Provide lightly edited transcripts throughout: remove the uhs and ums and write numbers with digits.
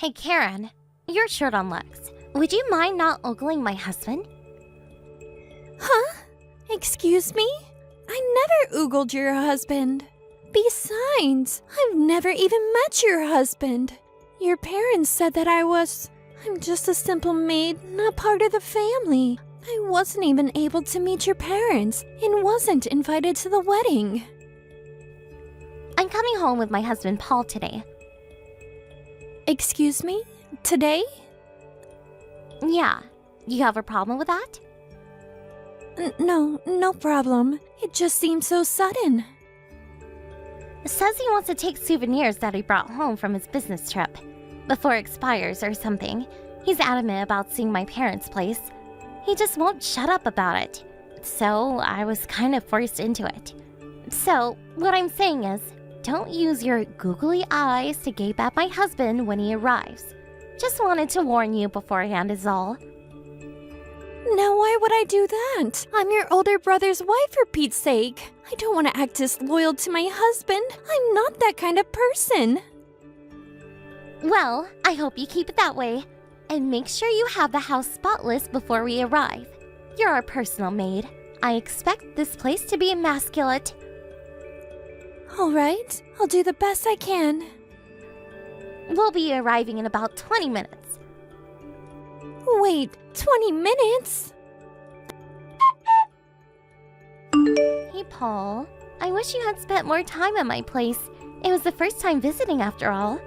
Hey Karen, your shirt unlocks. Would you mind not ogling my husband? Huh? Excuse me? I never oogled your husband. Besides, I've never even met your husband. Your parents said that I'm just a simple maid, not part of the family. I wasn't even able to meet your parents and wasn't invited to the wedding. I'm coming home with my husband Paul today. Excuse me? Today? Yeah, you have a problem with that? No problem. It just seemed so sudden. Says he wants to take souvenirs that he brought home from his business trip. Before it expires or something. He's adamant about seeing my parents' place. He just won't shut up about it. So I was kind of forced into it. So what I'm saying is, don't use your googly eyes to gape at my husband when he arrives. Just wanted to warn you beforehand is all. Now why would I do that? I'm your older brother's wife, for Pete's sake. I don't want to act disloyal to my husband. I'm not that kind of person. Well, I hope you keep it that way. And make sure you have the house spotless before we arrive. You're our personal maid. I expect this place to be immaculate. Alright, I'll do the best I can. We'll be arriving in about 20 minutes. Wait, 20 minutes? Hey, Paul. I wish you had spent more time at my place. It was the first time visiting after all.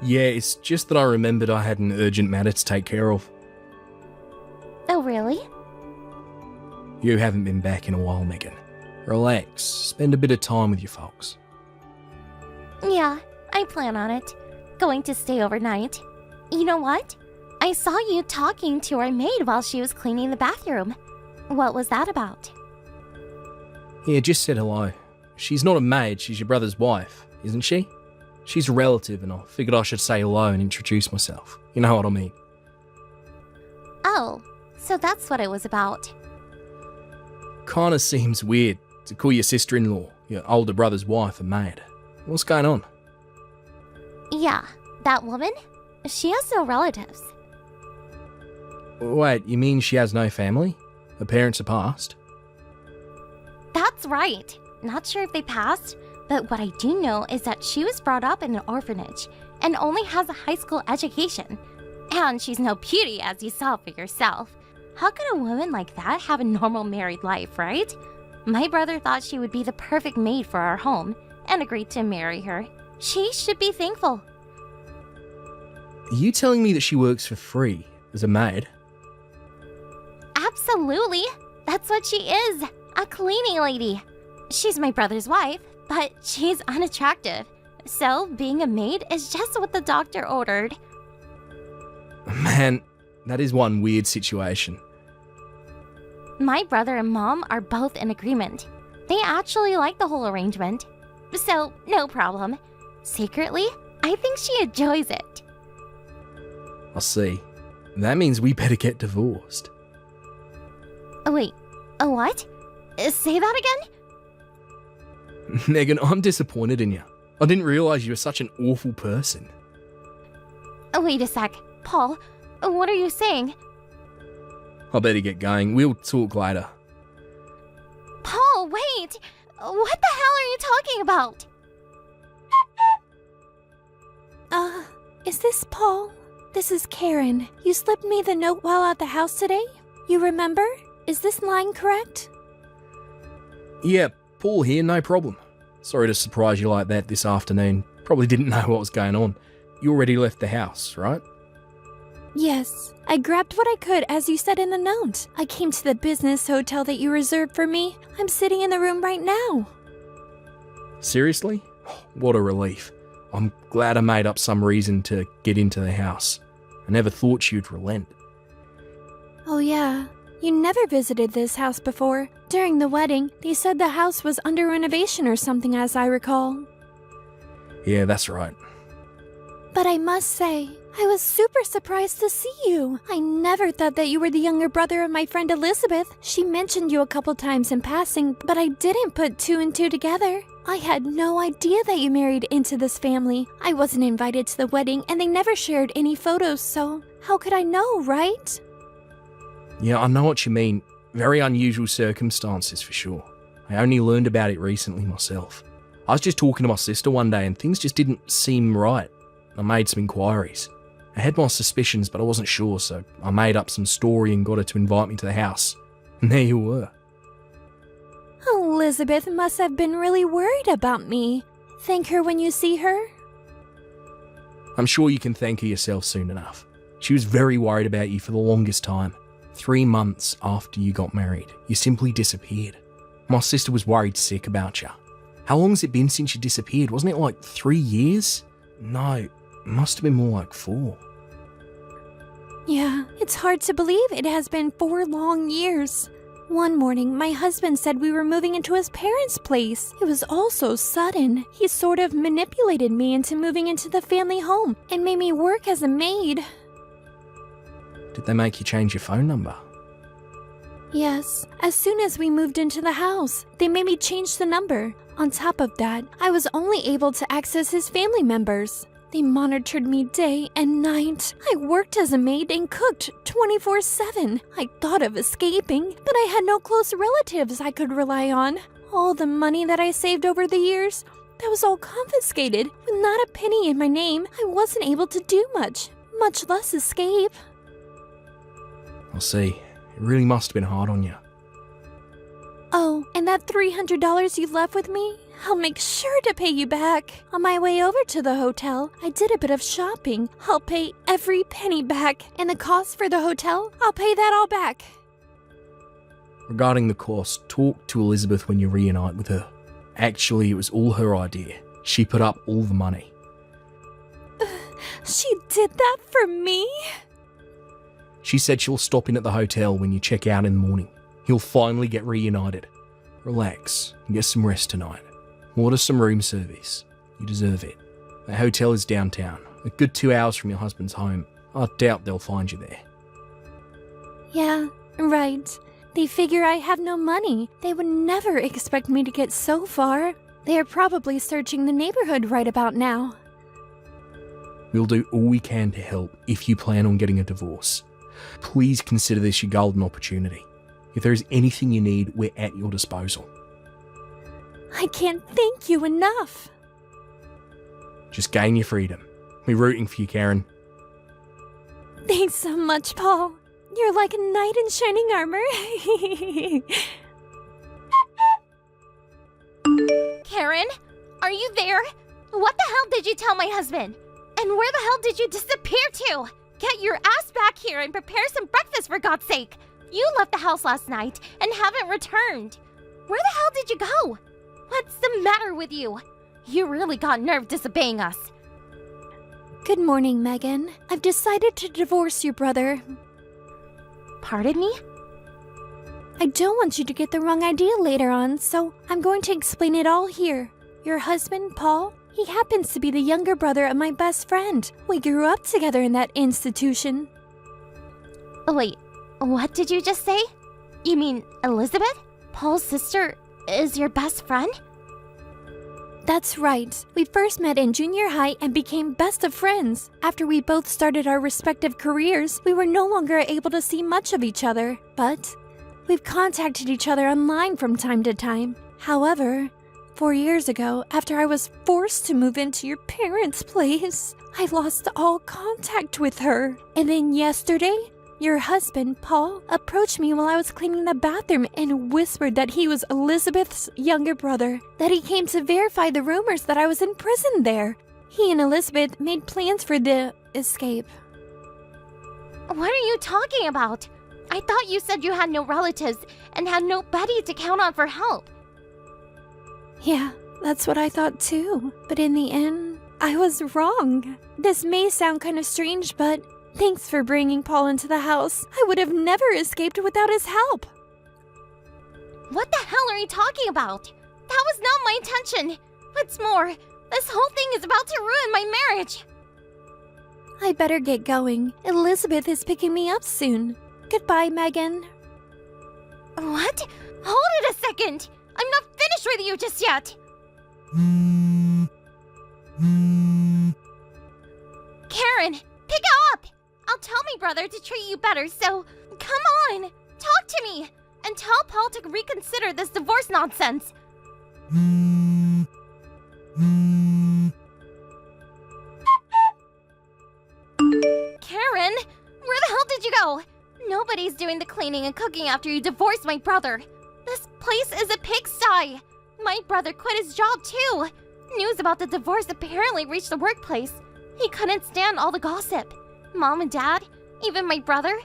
Yeah, it's just that I remembered I had an urgent matter to take care of. Oh, really? You haven't been back in a while, Megan. Relax, spend a bit of time with your folks. Yeah, I plan on it. Going to stay overnight. You know what? I saw you talking to our maid while she was cleaning the bathroom. What was that about? Yeah, just said hello. She's not a maid, she's your brother's wife, isn't she? She's a relative and I figured I should say hello and introduce myself. You know what I mean? Oh, so that's what it was about. Kinda seems weird to call your sister-in-law, your older brother's wife, a maid. What's going on? Yeah, that woman? She has no relatives. Wait, you mean she has no family? Her parents are passed? That's right. Not sure if they passed, but what I do know is that she was brought up in an orphanage and only has a high school education. And she's no beauty, as you saw for yourself. How could a woman like that have a normal married life, right? My brother thought she would be the perfect maid for our home and agreed to marry her. She should be thankful. Are you telling me that she works for free as a maid? Absolutely. That's what she is. A cleaning lady. She's my brother's wife, but she's unattractive. So being a maid is just what the doctor ordered. Man, that is one weird situation. My brother and mom are both in agreement. They actually like the whole arrangement. So, no problem. Secretly, I think she enjoys it. I see. That means we better get divorced. Wait, a what? Say that again? Megan, I'm disappointed in you. I didn't realise you were such an awful person. Wait a sec. Paul, what are you saying? I better get going. We'll talk later. Paul, wait! What the hell are you talking about? Is this Paul? This is Karen. You slipped me the note while at the house today? You remember? Is this line correct? Yeah, Paul here, no problem. Sorry to surprise you like that this afternoon. Probably didn't know what was going on. You already left the house, right? Yes. I grabbed what I could as you said in the note. I came to the business hotel that you reserved for me. I'm sitting in the room right now. Seriously? What a relief. I'm glad I made up some reason to get into the house. I never thought you'd relent. Oh yeah. You never visited this house before. During the wedding, they said the house was under renovation or something, as I recall. Yeah, that's right. But I must say, I was super surprised to see you. I never thought that you were the younger brother of my friend Elizabeth. She mentioned you a couple times in passing, but I didn't put two and two together. I had no idea that you married into this family. I wasn't invited to the wedding, and they never shared any photos, so how could I know, right? Yeah, I know what you mean. Very unusual circumstances for sure. I only learned about it recently myself. I was just talking to my sister one day and things just didn't seem right. I made some inquiries. I had my suspicions, but I wasn't sure, so I made up some story and got her to invite me to the house. And there you were. Elizabeth must have been really worried about me. Thank her when you see her. I'm sure you can thank her yourself soon enough. She was very worried about you for the longest time. 3 months after you got married, you simply disappeared. My sister was worried sick about you. How long has it been since you disappeared? Wasn't it like 3 years? No, it must have been more like 4. Yeah, it's hard to believe it has been 4 long years. One morning, my husband said we were moving into his parents' place. It was all so sudden. He sort of manipulated me into moving into the family home and made me work as a maid. Did they make you change your phone number? Yes, as soon as we moved into the house, they made me change the number. On top of that, I was only able to access his family members. They monitored me day and night. I worked as a maid and cooked 24/7. I thought of escaping, but I had no close relatives I could rely on. All the money that I saved over the years, that was all confiscated. With not a penny in my name, I wasn't able to do much less escape. I see. It really must have been hard on you. Oh, and that $300 you left with me? I'll make sure to pay you back. On my way over to the hotel, I did a bit of shopping. I'll pay every penny back. And the cost for the hotel, I'll pay that all back. Regarding the cost, talk to Elizabeth when you reunite with her. Actually, it was all her idea. She put up all the money. She did that for me? She said she'll stop in at the hotel when you check out in the morning. You'll finally get reunited. Relax and get some rest tonight. Order some room service. You deserve it. The hotel is downtown, a good 2 hours from your husband's home. I doubt they'll find you there. Yeah, right. They figure I have no money. They would never expect me to get so far. They are probably searching the neighborhood right about now. We'll do all we can to help if you plan on getting a divorce. Please consider this your golden opportunity. If there is anything you need, we're at your disposal. I can't thank you enough. Just gain your freedom. We're rooting for you, Karen. Thanks so much, Paul. You're like a knight in shining armor. Karen, are you there? What the hell did you tell my husband? And where the hell did you disappear to? Get your ass back here and prepare some breakfast, for God's sake. You left the house last night and haven't returned. Where the hell did you go? What's the matter with you? You really got nerve disobeying us. Good morning, Megan. I've decided to divorce your brother. Pardon me? I don't want you to get the wrong idea later on, so I'm going to explain it all here. Your husband, Paul, he happens to be the younger brother of my best friend. We grew up together in that institution. Oh, wait, what did you just say? You mean Elizabeth? Paul's sister is your best friend? That's right. We first met in junior high and became best of friends. After we both started our respective careers, we were no longer able to see much of each other. But we've contacted each other online from time to time. However, 4 years ago, after I was forced to move into your parents' place, I lost all contact with her. And then yesterday, your husband, Paul, approached me while I was cleaning the bathroom and whispered that he was Elizabeth's younger brother, that he came to verify the rumors that I was in prison there. He and Elizabeth made plans for the escape. What are you talking about? I thought you said you had no relatives and had nobody to count on for help. Yeah, that's what I thought too. But in the end, I was wrong. This may sound kind of strange, but thanks for bringing Paul into the house. I would have never escaped without his help. What the hell are you talking about? That was not my intention. What's more, this whole thing is about to ruin my marriage. I better get going. Elizabeth is picking me up soon. Goodbye, Megan. What? Hold it a second! I'm not finished with you just yet! Karen, pick up! I'll tell my brother to treat you better, so come on! Talk to me! And tell Paul to reconsider this divorce nonsense! Karen, where the hell did you go? Nobody's doing the cleaning and cooking after you divorced my brother. This place is a pigsty. My brother quit his job too. News about the divorce apparently reached the workplace. He couldn't stand all the gossip. Mom and Dad, even my brother,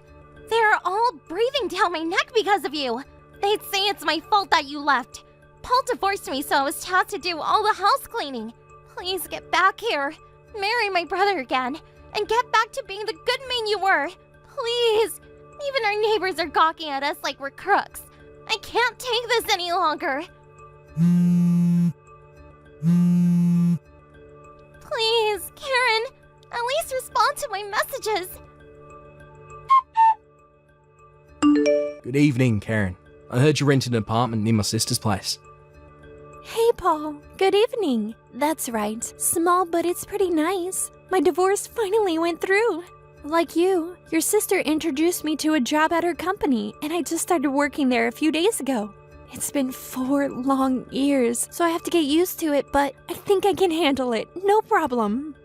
they're all breathing down my neck because of you. They'd say it's my fault that you left. Paul divorced me, so I was tasked to do all the house cleaning. Please get back here. Marry my brother again. And get back to being the good man you were. Please. Even our neighbors are gawking at us like we're crooks. I can't take this any longer. Please, Karen, at least respond to my messages. Good evening, Karen. I heard you rented an apartment near my sister's place. Hey, Paul. Good evening. That's right. Small, but it's pretty nice. My divorce finally went through. Like you, your sister introduced me to a job at her company, and I just started working there a few days ago. It's been 4 long years, so I have to get used to it, but I think I can handle it. No problem.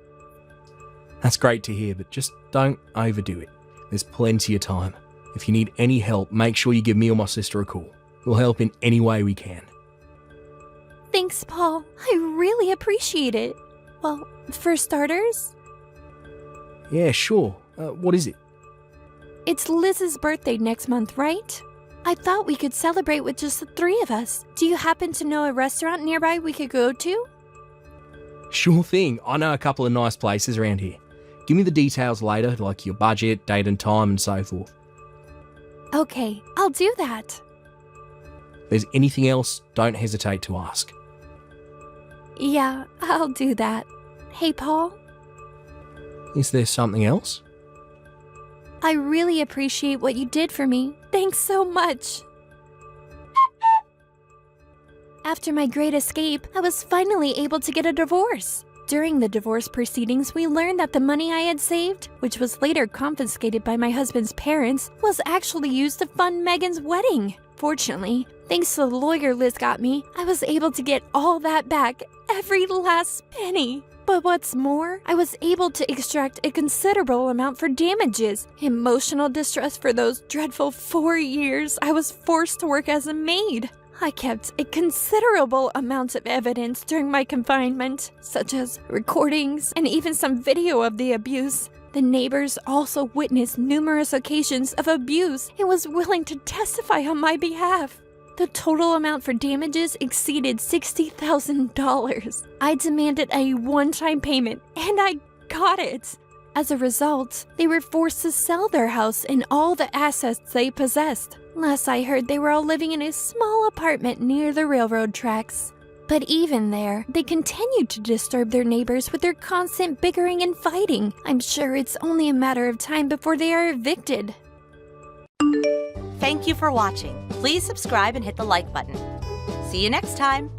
That's great to hear, but just don't overdo it. There's plenty of time. If you need any help, make sure you give me or my sister a call. We'll help in any way we can. Thanks, Paul. I really appreciate it. Well, for starters, Yeah, sure. What is it? it's Liz's birthday next month, right? I thought we could celebrate with just the 3 of us. Do you happen to know a restaurant nearby we could go to? Sure thing. I know a couple of nice places around here. Give me the details later, like your budget, date and time, and so forth. Okay, I'll do that. If there's anything else, don't hesitate to ask. Yeah, I'll do that. Hey, Paul, Is there something else? I really appreciate what you did for me. Thanks so much. After my great escape, I was finally able to get a divorce. During the divorce proceedings, we learned that the money I had saved, which was later confiscated by my husband's parents, was actually used to fund Megan's wedding. Fortunately, thanks to the lawyer Liz got me, I was able to get all that back, every last penny. But what's more, I was able to extract a considerable amount for damages, emotional distress for those dreadful 4 years I was forced to work as a maid. I kept a considerable amount of evidence during my confinement, such as recordings and even some video of the abuse. The neighbors also witnessed numerous occasions of abuse and was willing to testify on my behalf. The total amount for damages exceeded $60,000. I demanded a one-time payment, and I got it. As a result, they were forced to sell their house and all the assets they possessed. Last I heard, they were all living in a small apartment near the railroad tracks. But even there, they continued to disturb their neighbors with their constant bickering and fighting. I'm sure it's only a matter of time before they are evicted. Thank you for watching. Please subscribe and hit the like button. See you next time.